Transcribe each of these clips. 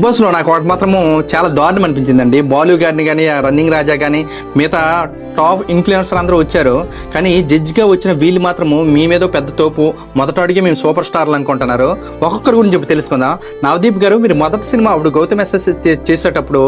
Boss లో నాకు ఒకటి మాత్రము చాలా దారుణం అనిపించిందండి. బాలు గారిని కానీ రన్నింగ్ రాజా కానీ మిగతా టాప్ ఇన్ఫ్లుయెన్సర్ అందరూ వచ్చారు, కానీ జడ్జిగా వచ్చిన వీళ్ళు మాత్రము మీ మీద పెద్ద తోపు, మొదటి అడిగి మేము సూపర్ స్టార్లు అనుకుంటున్నారు. ఒక్కొక్కరి గురించి చెప్పి తెలుసుకుందాం. నవదీప్ గారు, మీరు మొదటి సినిమా అప్పుడు గౌతమ్ ఎస్ఎస్ చేసేటప్పుడు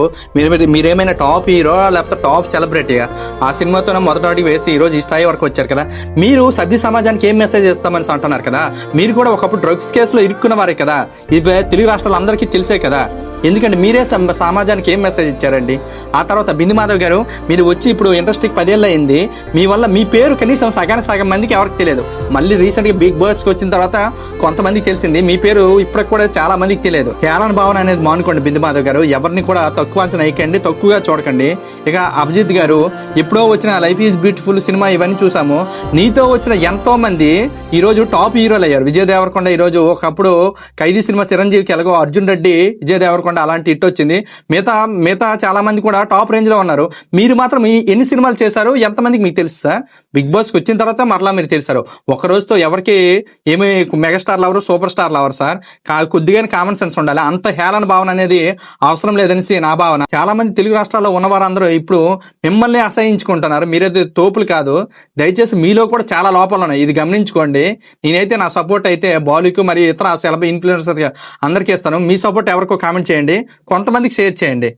మీరేమైనా టాప్ హీరో లేకపోతే టాప్ సెలబ్రిటీగా ఆ సినిమాతోనే మొదటి అడిగి వేసి ఈరోజు ఈ స్థాయి వరకు వచ్చారు కదా. మీరు సభ్య సమాజానికి ఏం మెసేజ్ ఇస్తామని అంటున్నారు కదా. మీరు కూడా ఒకప్పుడు డ్రగ్స్ కేసులో ఇరుక్కున్న వారే కదా. ఇది తెలుగు రాష్ట్రాలు అందరికీ తెలిసే కదా. ఎందుకంటే మీరే సమాజానికి ఏం మెసేజ్ ఇచ్చారండి. ఆ తర్వాత బిందు మాధవ్ గారు, మీరు వచ్చి ఇప్పుడు ఇండస్ట్రీకి 10 ఏళ్ళు అయింది. మీ వల్ల మీ పేరు కనీసం సగం మందికి ఎవరికి తెలియదు. మళ్ళీ రీసెంట్గా బిగ్ బాస్కి వచ్చిన తర్వాత కొంతమందికి తెలిసింది. మీ పేరు ఇప్పటికి కూడా చాలా మందికి తెలియదు. హేళన భావన అనేది మానుకోండి బిందు మాధవ్ గారు. ఎవరిని కూడా తక్కువ అంచనా వేయకండి, తక్కువగా చూడకండి. ఇక అభిజిత్ గారు, ఎప్పుడో వచ్చిన లైఫ్ ఈజ్ బ్యూటిఫుల్ సినిమా ఇవన్నీ చూసాము. నీతో వచ్చిన ఎంతో మంది ఈరోజు టాప్ హీరోలు అయ్యారు. విజయ్ దేవరకొండ ఈరోజు, ఒకప్పుడు ఖైదీ సినిమా చిరంజీవికి ఎలాగో అర్జున్ రెడ్డి, విజయ్ దేవరకొండ అలాంటి హిట్ వచ్చింది. మిగతా చాలా మంది కూడా టాప్ రేంజ్ లో ఉన్నారు. మీరు మాత్రం ఎన్ని సినిమాలు చేశారు, ఎంతమందికి మీకు తెలుసు సార్? బిగ్ బాస్కి వచ్చిన తర్వాత మరలా మీరు తెలిసారు. ఒక రోజుతో ఎవరికి ఏమి మెగాస్టార్లు ఎవరు, సూపర్ స్టార్లు ఎవరు సార్? కొద్దిగా కామన్ సెన్స్ ఉండాలి. అంత హేళన భావన అనేది అవసరం లేదనేసి నా భావన. చాలా మంది తెలుగు రాష్ట్రాల్లో ఉన్నవారందరూ ఇప్పుడు మిమ్మల్ని అసహించుకుంటున్నారు. మీరైతే తోపులు కాదు. దయచేసి మీలో కూడా చాలా లోపాలు ఉన్నాయి, ఇది గమనించుకోండి. నేనైతే నా సపోర్ట్ అయితే బాలుకు మరియు ఇతర సెలబ్రిటీ ఇన్ఫ్లుయెన్సర్ అందరికీ ఇస్తాను. మీ సపోర్ట్ ఎవరికో కామెంట్ చేయండి, కొంతమందికి షేర్ చేయండి.